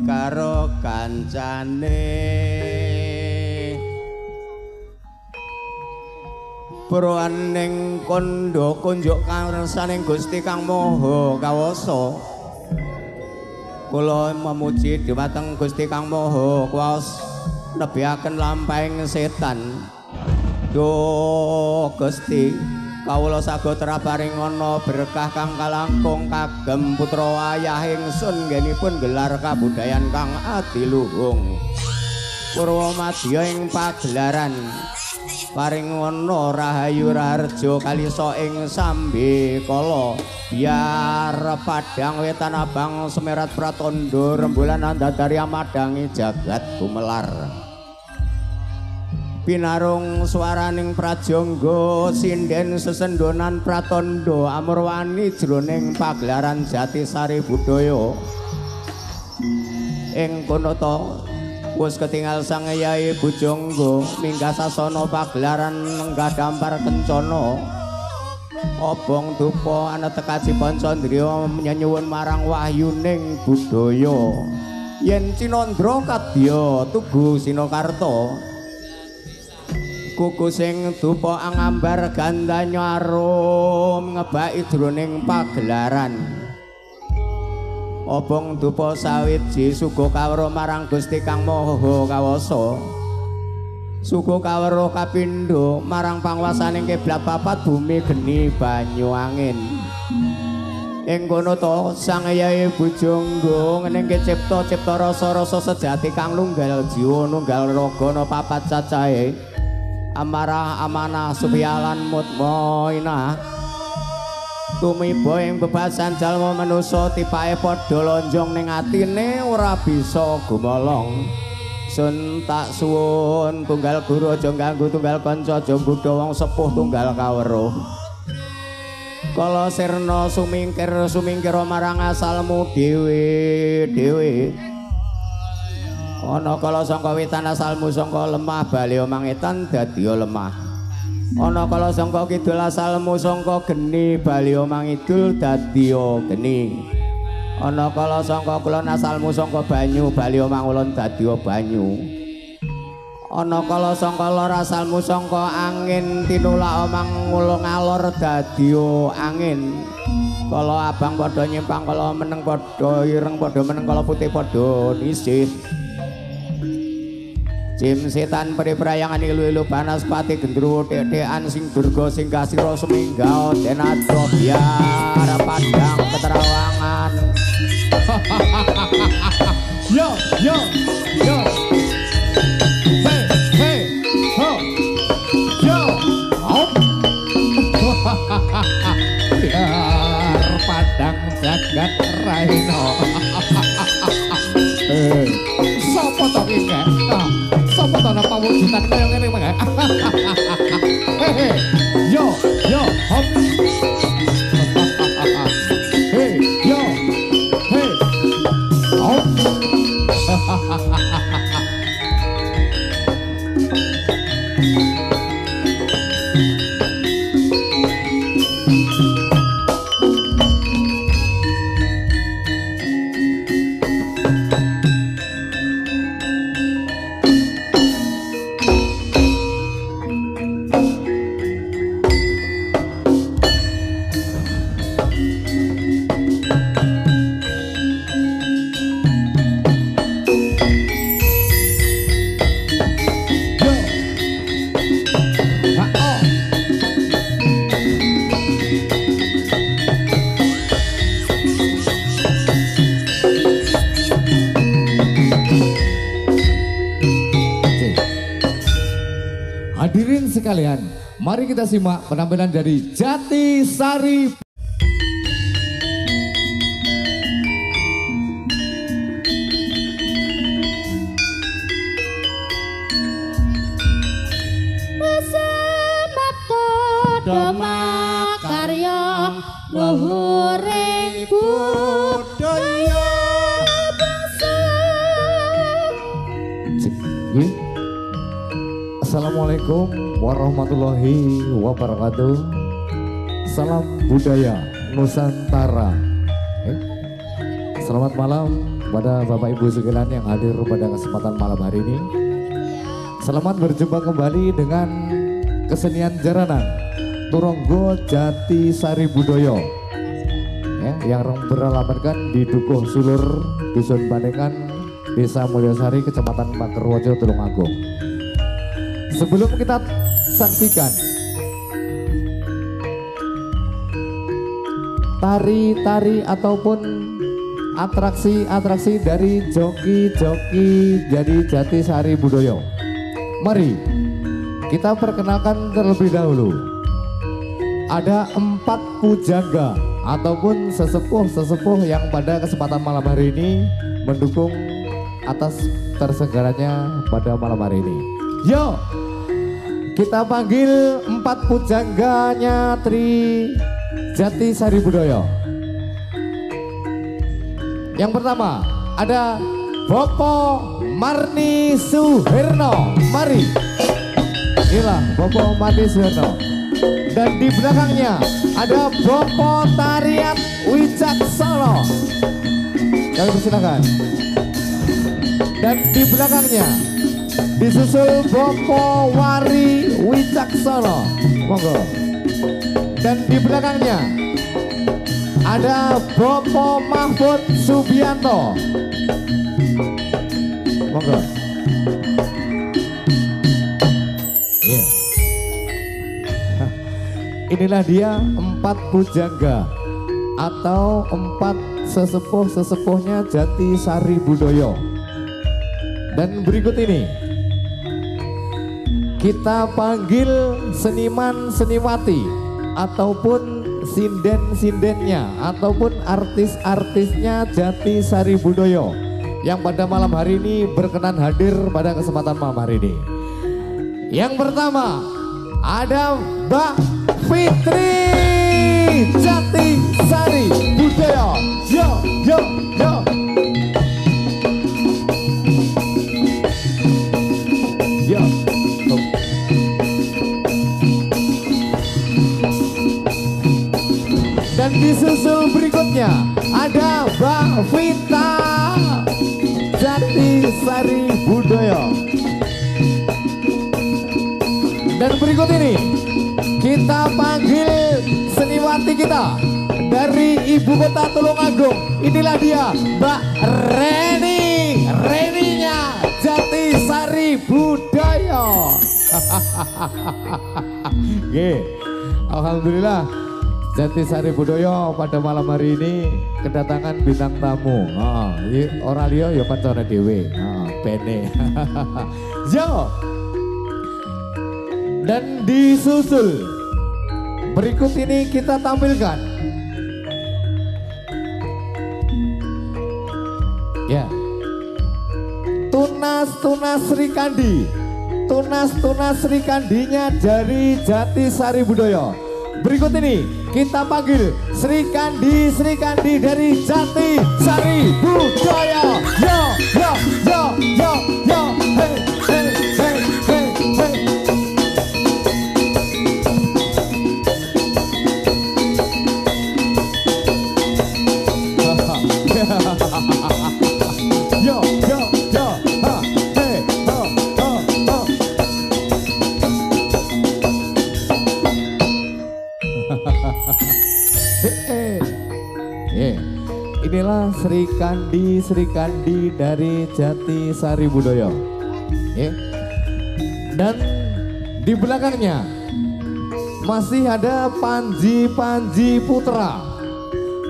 Karo kancane Purwaning kondo kunjuk karsaning Gusti Kang Maha Kawasa kula memuji dhumateng Gusti Kang Maha Kuwasa nebihaken lampahing setan duh Gusti kawula saged traparing ana berkah kang kalangkung kagem putra wayah ingsun nggenipun gelar kabudayan kang adiluhung Purwamadya ing pagelaran paring ana rahayu raharja kalisa ing sambe kala biar padang wetan abang semerat pratandha rembulan andadari amadangi jagat gumelar pinarung swaraning prajangga sinden sesendonan pratandha amurwani jroning pagelaran Jatisari Budaya ing kono ta wis ketingal sang Yai Bujangga minggah sasana pagelaran lenggah dampar kencana obong dupa ana tekaji Pancandriya nyanyuwun marang wahyuning budaya yen Cinandra kadya tugu Sinakarta kuku sing dupa angambar gandanya arum ngebaki jroning pagelaran obong dupa sawiji suga kawruh marang Gusti Kang Maha Kawasa suga kawruh kapindho marang panguwasaning kiblat papat bumi geni banyu angin ing kono to sang Hyai Bujangga ngeningke cipta rasa-rasa sejati kang nunggal jiwa nunggal raga papat cacahe amarah amanah subiyalan mutmainah tumiba ing bebasan jalma manusa tipake padha lonjong ning atine ora bisa gumolong sun tak suwun tunggal guru aja ganggu tunggal kanca aja nggodha wong sepuh tunggal kawruh kala sirna sumingkir marang asalmu dhewe ana kala sangka witan asalmu sangka lemah bali omang etan dadi lemah ana kala sangka kidul asalmu sangka geni bali omang idul dadi geni ana kala sangka kulon asalmu sangka banyu bali omang ulun dadi banyu ana kala sangka lor asalmu sangka angin tinulak omang ngulung alor dadi angin kala abang padha nyimpang kala meneng padha ireng padha meneng kala putih padha nisih Jim setan periprayangan ilu-ilu panas pati gendruwo dek-dekan sing durga sing kasira suminggaw denadro biar padang keterawangan yo hey ho yo hop biar padang jagat raino sopo to iki sopo to napa wujudan kaya ngene mengke yo hop hey yo hey hop Hadirin sekalian, mari kita simak penampilan dari Jatisari. Doma karya luhuring budaya bangsa. Assalamualaikum warahmatullahi wabarakatuh. Salam budaya Nusantara. Selamat malam pada Bapak Ibu sekalian yang hadir pada kesempatan malam hari ini. Selamat berjumpa kembali dengan kesenian jaranan Turonggo Jatisari Budoyo ya, yang beralamatkan di Dukuh Sulur, Dusun Bandengan, Desa Mulyasari, Kecamatan Pakerwojo, Tulungagung. Sebelum kita saksikan tari-tari ataupun atraksi-atraksi dari joki-joki dari Jatisari Budoyo, mari kita perkenalkan terlebih dahulu. Ada 4 pujangga ataupun sesepuh-sesepuh yang pada kesempatan malam hari ini mendukung atas tersegaranya pada malam hari ini. Yo, kita panggil 4 pujangganya Tri Jatisari Budoyo. Yang pertama ada Bopo Marni Suherno. Mari. Inilah Bopo Marni Suherno. Dan di belakangnya ada Bopo Tariat Wicaksono. Kami persilakan. Dan di belakangnya disusul Bopo Wari Wicaksono. Monggo. Dan di belakangnya ada Bopo Mahfud Subianto. Monggo. Yeah. Inilah dia 4 pujangga atau 4 sesepuh-sesepuhnya Jatisari Budoyo. Dan berikut ini kita panggil seniman-seniwati ataupun sinden-sindennya ataupun artis-artisnya Jatisari Budoyo yang pada malam hari ini berkenan hadir pada kesempatan malam hari ini. Yang pertama ada Mbak Fitri Jatisari Budoyo. Yo yo yo. Yo. Oh. Dan disusul berikutnya ada Mbak Vita Jatisari Budoyo. Dan berikut ini kita panggil seniwati kita dari ibu kota Tulungagung. Inilah dia Mbak Reni. Reninya Jatisari Budoyo. Alhamdulillah Jatisari Budoyo pada malam hari ini kedatangan bintang tamu. Orang dia ya pancane dhewe. Bene. Yo. Dan disusul berikut ini kita tampilkan ya Tunas Sri Kandi. Tunas Sri Kandinya dari Jatisari Budoyo. Berikut ini kita panggil Sri Kandi dari Jatisari Budoyo. Yo yo yo yo yo. Hey hey hey hey hey. Yo yo yo. Ha hey ho ho ho. Inilah Sri Kandi dari Jatisari Budoyo. Dan di belakangnya masih ada Panji Putra.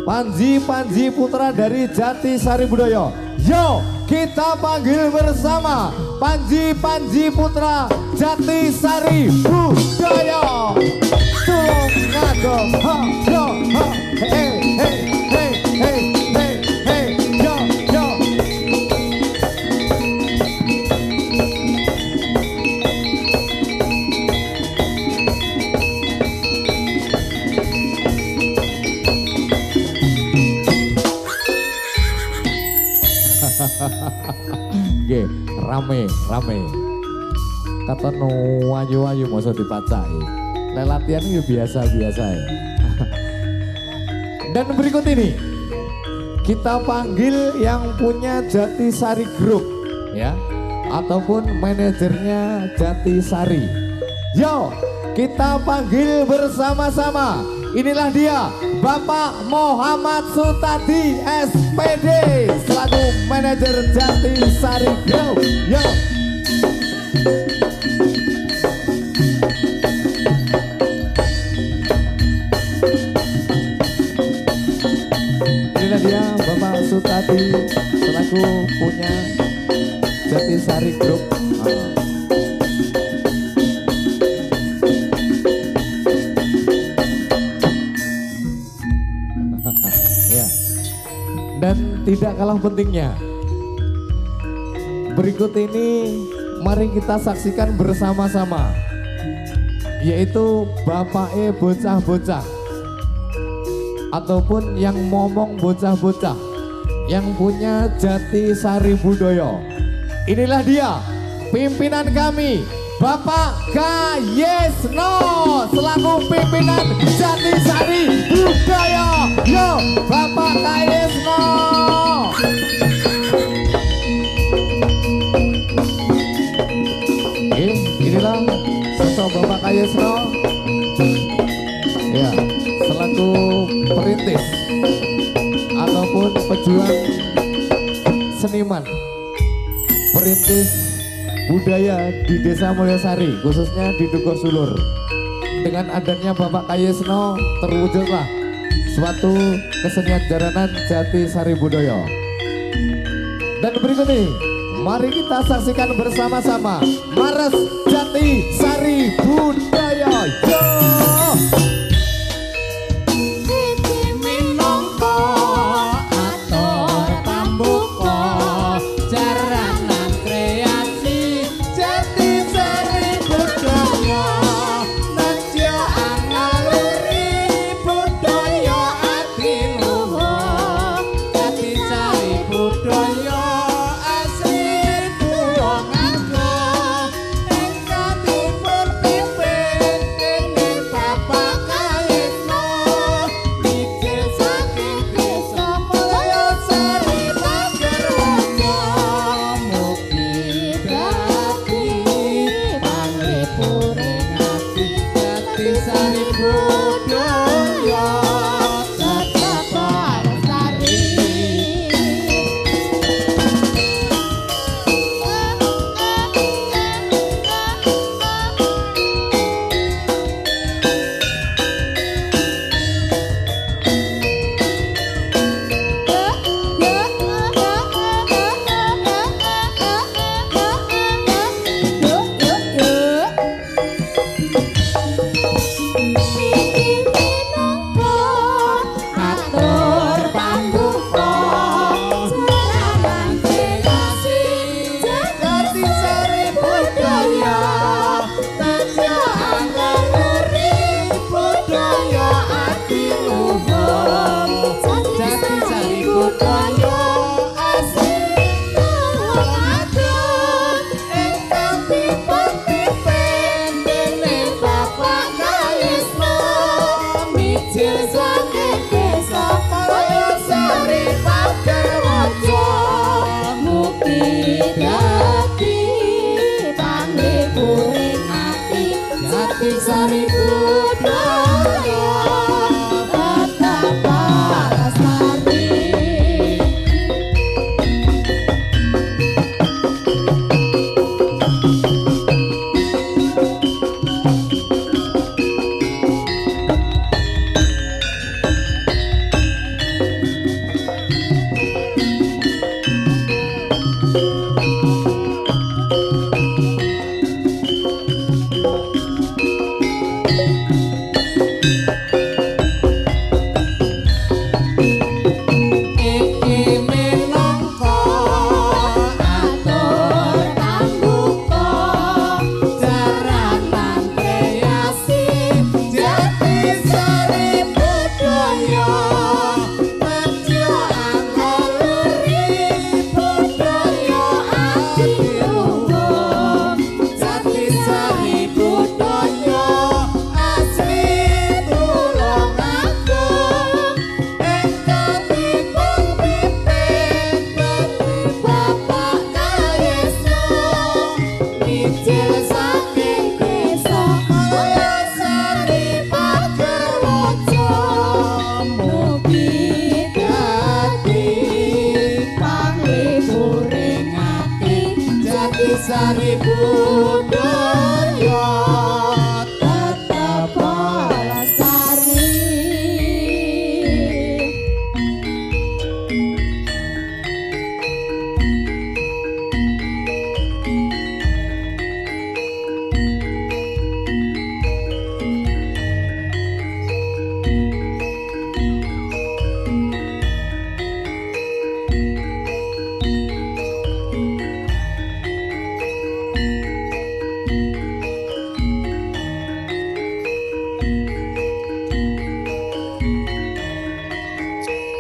Panji Putra dari Jatisari Budoyo. Yo, kita panggil bersama Panji Putra Jatisari Budaya tulung ngagem ha yo ha hey hey hey hey hey hey yo yo. Nggih, rame. Kata no ayu masa dipacai. Latihan itu biasa-biasa ya. Dan berikut ini kita panggil yang punya Jatisari Group ya, ataupun manajernya Jatisari. Yo, kita panggil bersama-sama. Inilah dia Bapak Muhammad Sutadi SPD selaku manajer Jatisari Group. Yo. Inilah dia Bapak Sutadi selaku punya Jatisari Group. Ya. Dan tidak kalah pentingnya, berikut ini mari kita saksikan bersama-sama, yaitu Bapake bocah-bocah ataupun yang momong bocah-bocah yang punya Jatisari Budaya. Inilah dia pimpinan kami, Bapak Kayesno selaku pimpinan Jatisari Budaya. Yo, Bapak Kayesno. Inilah sosok Bapak Kayesno ya, selaku perintis ataupun pejuang seniman, perintis budaya di Desa Mulyasari, khususnya di Dukuh Sulur. Dengan adanya Bapak Kayesno terwujudlah suatu kesenian jaranan Jatisari Budaya. Dan berikut ini mari kita saksikan bersama-sama Mares Jatisari Budaya. Yo! Jatisari Budaya betapa lestari.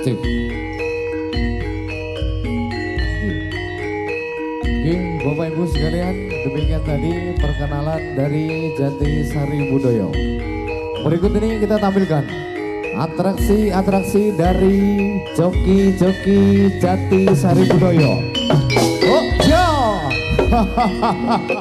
Cip. Oke, Bapak Ibu sekalian, demikian tadi perkenalan dari Jatisari Budoyo. Berikut ini kita tampilkan atraksi-atraksi dari joki-joki Jatisari Budoyo. Oh, ya.